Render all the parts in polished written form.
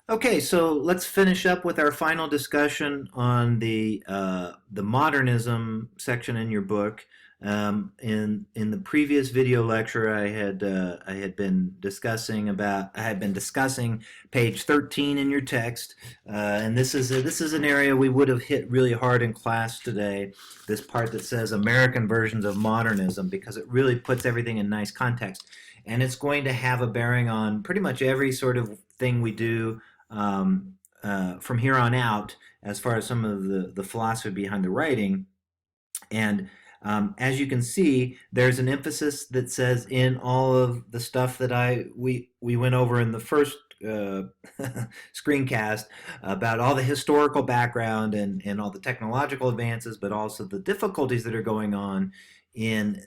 Okay, so let's finish up with our final discussion on the modernism section in your book. In the previous video lecture, I had been discussing page 13 in your text, and this is an area we would have hit really hard in class today. This part that says American versions of modernism, because it really puts everything in nice context, and it's going to have a bearing on pretty much every sort of thing we do from here on out, as far as some of the philosophy behind the writing. And as you can see, there's an emphasis that says in all of the stuff that we went over in the first screencast about all the historical background and all the technological advances, but also the difficulties that are going on in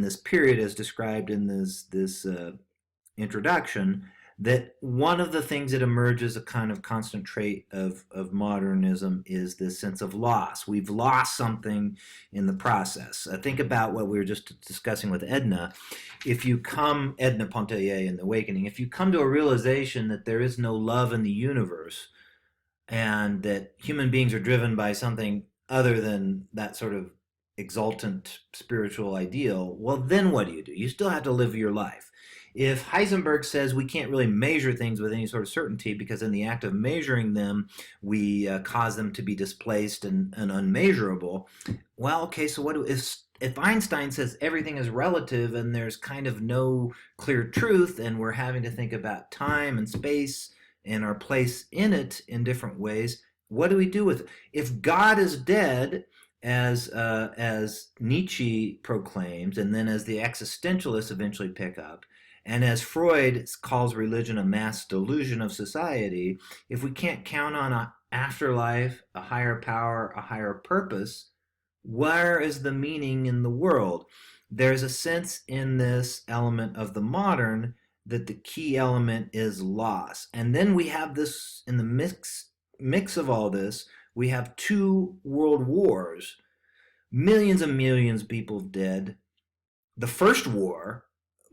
this period as described in this introduction, that one of the things that emerges a kind of constant trait of modernism is this sense of loss. We've lost something in the process. Think about what we were just discussing with Edna. Edna Pontellier in The Awakening, if you come to a realization that there is no love in the universe and that human beings are driven by something other than that sort of exultant spiritual ideal, well, then what do? You still have to live your life. If Heisenberg says we can't really measure things with any sort of certainty because in the act of measuring them, we cause them to be displaced and unmeasurable, well, okay, so if Einstein says everything is relative and there's kind of no clear truth and we're having to think about time and space and our place in it in different ways, what do we do with it? If God is dead, as Nietzsche proclaims, and then as the existentialists eventually pick up, and as Freud calls religion a mass delusion of society, if we can't count on an afterlife, a higher power, a higher purpose, where is the meaning in the world? There's a sense in this element of the modern that the key element is loss. And then we have this, in the mix of all this, we have two world wars, millions and millions of people dead. The first war,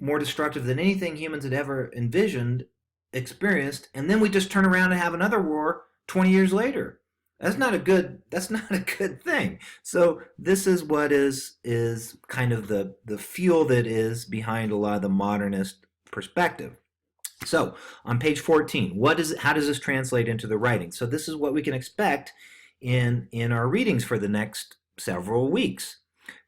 more destructive than anything humans had ever envisioned, experienced, and then we just turn around and have another war 20 years later. That's not a good thing. So this is what is kind of the fuel that is behind a lot of the modernist perspective. So on page 14, how does this translate into the writing? So this is what we can expect in our readings for the next several weeks.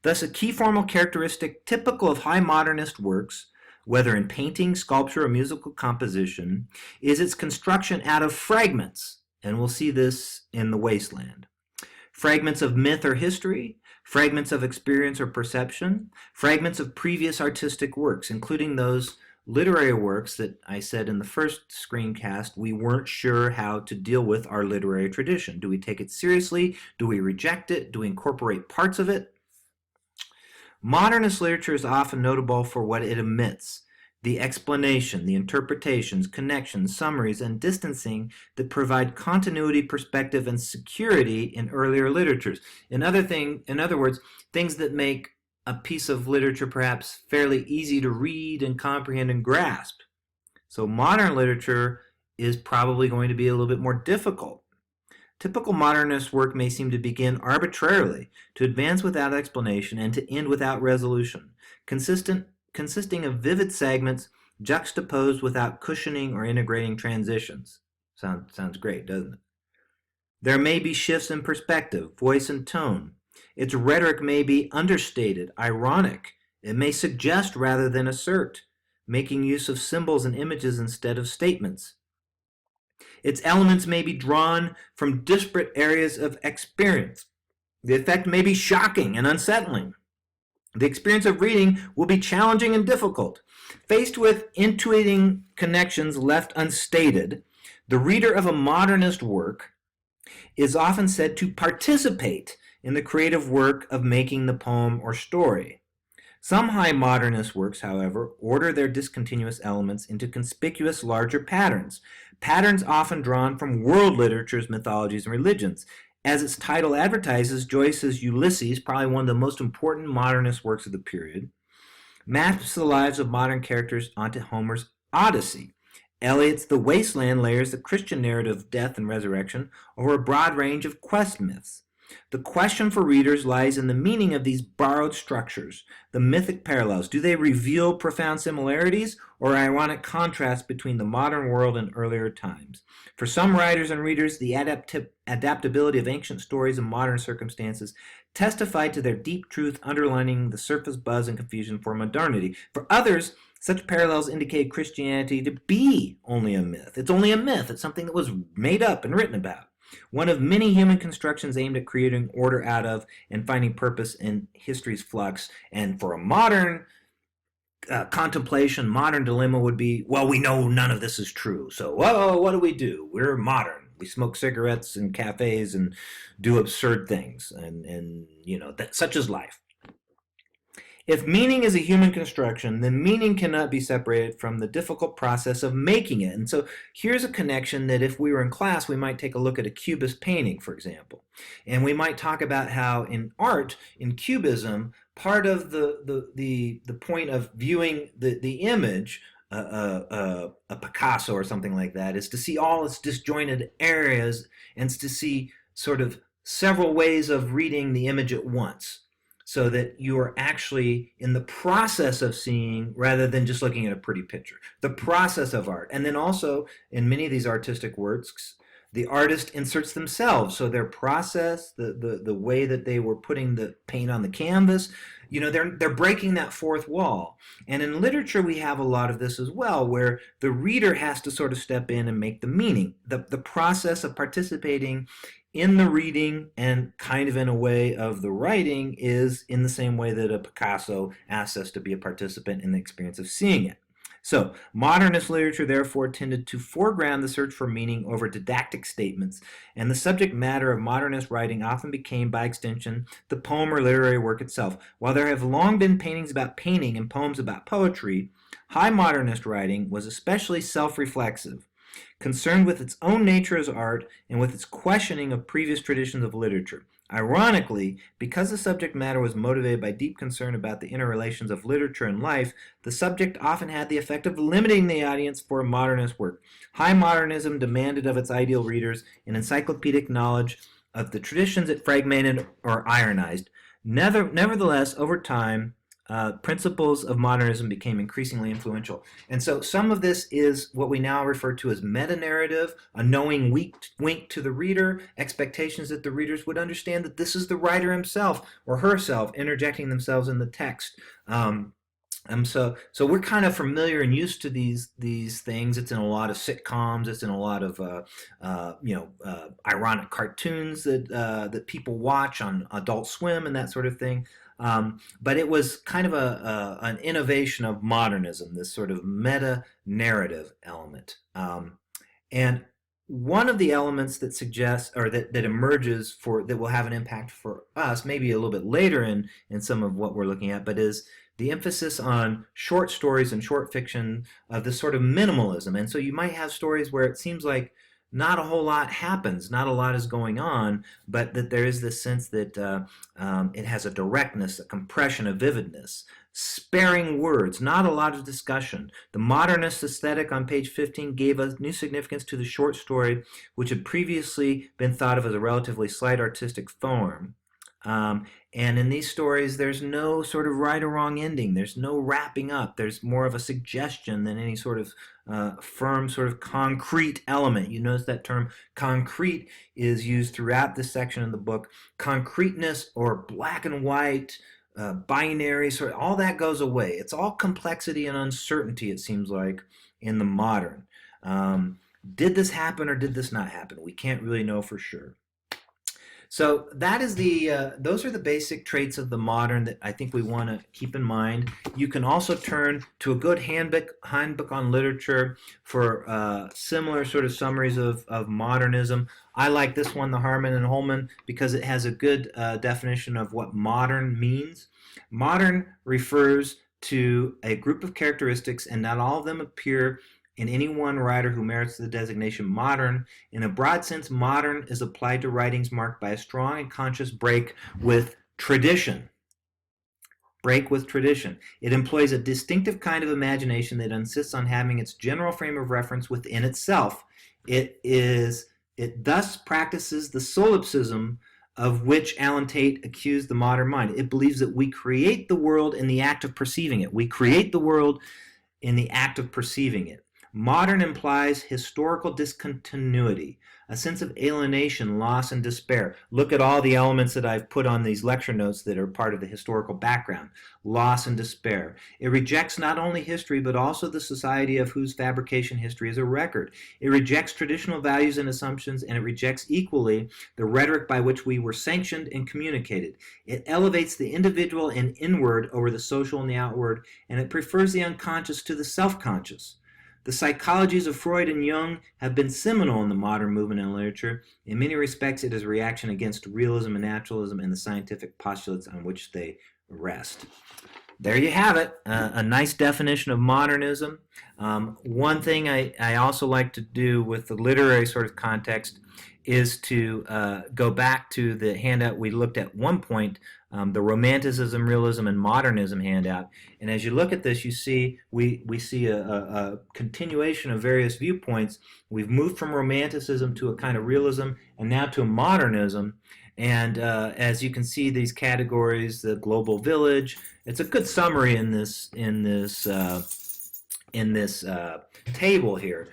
Thus, a key formal characteristic typical of high modernist works, whether in painting, sculpture, or musical composition, is its construction out of fragments, and we'll see this in The Wasteland. Fragments of myth or history, fragments of experience or perception, fragments of previous artistic works, including those literary works that I said in the first screencast we weren't sure how to deal with our literary tradition. Do we take it seriously? Do we reject it? Do we incorporate parts of it? Modernist literature is often notable for what it omits: the explanation, the interpretations, connections, summaries, and distancing that provide continuity, perspective, and security in earlier literatures. In other words, things that make a piece of literature perhaps fairly easy to read and comprehend and grasp. So modern literature is probably going to be a little bit more difficult. Typical modernist work may seem to begin arbitrarily, to advance without explanation, and to end without resolution, consisting of vivid segments juxtaposed without cushioning or integrating transitions. Sounds great, doesn't it? There may be shifts in perspective, voice, and tone. Its rhetoric may be understated, ironic. It may suggest rather than assert, making use of symbols and images instead of statements. Its elements may be drawn from disparate areas of experience. The effect may be shocking and unsettling. The experience of reading will be challenging and difficult. Faced with intuiting connections left unstated, the reader of a modernist work is often said to participate in the creative work of making the poem or story. Some high modernist works, however, order their discontinuous elements into conspicuous larger patterns, patterns often drawn from world literatures, mythologies, and religions. As its title advertises, Joyce's Ulysses, probably one of the most important modernist works of the period, maps the lives of modern characters onto Homer's Odyssey. Eliot's The Wasteland layers the Christian narrative of death and resurrection over a broad range of quest myths. The question for readers lies in the meaning of these borrowed structures, the mythic parallels. Do they reveal profound similarities or ironic contrasts between the modern world and earlier times? For some writers and readers, the adaptability of ancient stories in modern circumstances testify to their deep truth, underlining the surface buzz and confusion for modernity. For others, such parallels indicate Christianity to be only a myth. It's only a myth. It's something that was made up and written about. One of many human constructions aimed at creating order out of and finding purpose in history's flux. And for a modern contemplation, modern dilemma would be, well, we know none of this is true. So, whoa, what do we do? We're modern. We smoke cigarettes in cafes and do absurd things. And such is life. If meaning is a human construction, then meaning cannot be separated from the difficult process of making it. And so here's a connection that if we were in class, we might take a look at a Cubist painting, for example. And we might talk about how in art, in Cubism, part of the point of viewing the image, a Picasso or something like that, is to see all its disjointed areas and to see sort of several ways of reading the image at once, so that you are actually in the process of seeing rather than just looking at a pretty picture. The process of art. And then also, in many of these artistic works, the artist inserts themselves. So their process, the way that they were putting the paint on the canvas, they're breaking that fourth wall. And in literature, we have a lot of this as well, where the reader has to sort of step in and make the meaning. The process of participating in the reading and kind of in a way of the writing is in the same way that a Picasso asks us to be a participant in the experience of seeing it. So, modernist literature therefore tended to foreground the search for meaning over didactic statements, and the subject matter of modernist writing often became, by extension, the poem or literary work itself. While there have long been paintings about painting and poems about poetry, high modernist writing was especially self-reflexive, concerned with its own nature as art and with its questioning of previous traditions of literature. Ironically, because the subject matter was motivated by deep concern about the interrelations of literature and life, the subject often had the effect of limiting the audience for a modernist work. High modernism demanded of its ideal readers an encyclopedic knowledge of the traditions it fragmented or ironized. Nevertheless, over time, principles of modernism became increasingly influential. And so some of this is what we now refer to as meta-narrative, a knowing wink to the reader, expectations that the readers would understand that this is the writer himself or herself interjecting themselves in the text. So we're kind of familiar and used to these things. It's in a lot of sitcoms. It's in a lot of ironic cartoons that people watch on Adult Swim and that sort of thing. But it was kind of an innovation of modernism, this sort of meta-narrative element. And one of the elements that suggests or that emerges that will have an impact for us, maybe a little bit later in some of what we're looking at, but is the emphasis on short stories and short fiction of this sort of minimalism. And so you might have stories where it seems like not a whole lot happens, not a lot is going on, but that there is this sense that it has a directness, a compression, a vividness, sparing words, not a lot of discussion. The modernist aesthetic on page 15 gave us new significance to the short story, which had previously been thought of as a relatively slight artistic form. And in these stories, there's no sort of right or wrong ending. There's no wrapping up. There's more of a suggestion than any sort of firm, sort of concrete element. You notice that term concrete is used throughout this section of the book. Concreteness or black and white, binary, sort of all that goes away. It's all complexity and uncertainty, it seems like, in the modern. Did this happen or did this not happen? We can't really know for sure. So that is those are the basic traits of the modern that I think we want to keep in mind. You can also turn to a good handbook on literature for similar sort of summaries of modernism. I like this one, the Harman and Holman, because it has a good definition of what modern means. Modern refers to a group of characteristics, and not all of them appear in any one writer who merits the designation modern. In a broad sense, modern is applied to writings marked by a strong and conscious break with tradition. break with tradition. It employs a distinctive kind of imagination that insists on having its general frame of reference within itself. It thus practices the solipsism of which Alan Tate accused the modern mind. It believes that we create the world in the act of perceiving it. We create the world in the act of perceiving it. Modern implies historical discontinuity, a sense of alienation, loss, and despair. Look at all the elements that I've put on these lecture notes that are part of the historical background. Loss and despair. It rejects not only history, but also the society of whose fabrication history is a record. It rejects traditional values and assumptions, and it rejects equally the rhetoric by which we were sanctioned and communicated. It elevates the individual and inward over the social and the outward, and it prefers the unconscious to the self-conscious. The psychologies of Freud and Jung have been seminal in the modern movement and literature. In many respects, it is a reaction against realism and naturalism and the scientific postulates on which they rest. There you have it, a nice definition of modernism. One thing I also like to do with the literary sort of context is to go back to the handout we looked at one point, the Romanticism, Realism, and Modernism handout. And as you look at this, you see we see a continuation of various viewpoints. We've moved from Romanticism to a kind of realism, and now to a modernism. And as you can see, these categories, the global village, it's a good summary in this table here,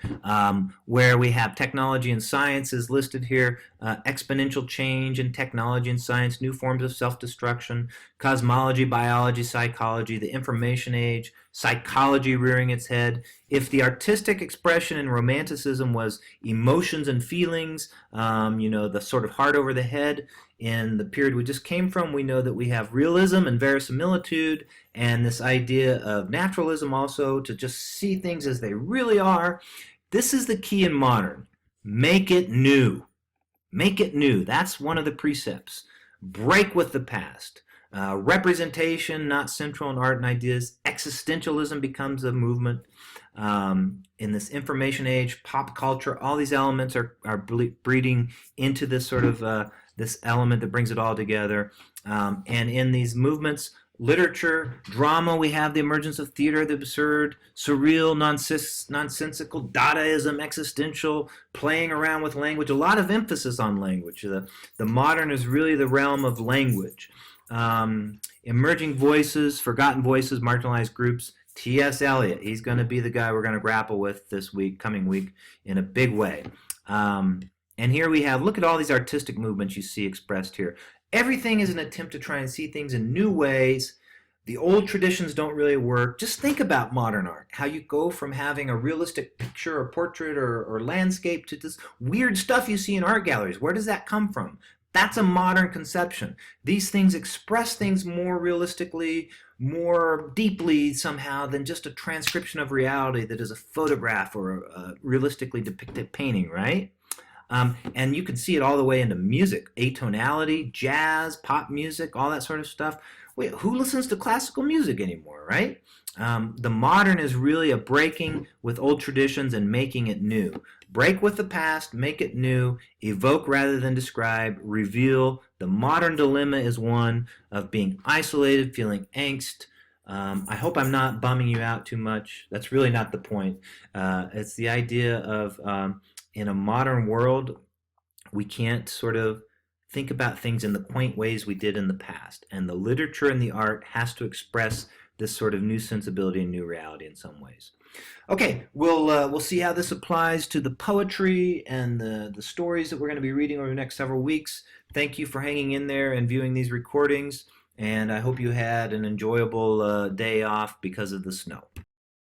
where we have technology and science is listed here, exponential change in technology and science, new forms of self-destruction, cosmology, biology, psychology, the information age, psychology rearing its head. If the artistic expression in Romanticism was emotions and feelings, the sort of heart over the head, in the period we just came from, we know that we have realism and verisimilitude and this idea of naturalism also, to just see things as they really are. This is the key in modern. Make it new. Make it new. That's one of the precepts. Break with the past. Representation, not central in art and ideas. Existentialism becomes a movement. In this information age, pop culture, all these elements are breeding into this sort of this element that brings it all together. And in these movements, literature, drama, we have the emergence of theater, the absurd, surreal, nonsensical, Dadaism, existential, playing around with language, a lot of emphasis on language. The modern is really the realm of language. Emerging voices, forgotten voices, marginalized groups. T.S. Eliot, he's going to be the guy we're going to grapple with this week, coming week, in a big way. And here we have, look at all these artistic movements you see expressed here. Everything is an attempt to try and see things in new ways. The old traditions don't really work. Just think about modern art, how you go from having a realistic picture or portrait or landscape to this weird stuff you see in art galleries. Where does that come from? That's a modern conception. These things express things more realistically, more deeply somehow than just a transcription of reality that is a photograph or a realistically depicted painting, right? And you can see it all the way into music, atonality, jazz, pop music, all that sort of stuff. Wait, who listens to classical music anymore, right? The modern is really a breaking with old traditions and making it new. Break with the past, make it new, evoke rather than describe, reveal. The modern dilemma is one of being isolated, feeling angst. I hope I'm not bumming you out too much. That's really not the point. It's the idea of in a modern world, we can't sort of think about things in the quaint ways we did in the past. And the literature and the art has to express this sort of new sensibility and new reality in some ways. Okay, we'll see how this applies to the poetry and the stories that we're going to be reading over the next several weeks. Thank you for hanging in there and viewing these recordings. And I hope you had an enjoyable day off because of the snow.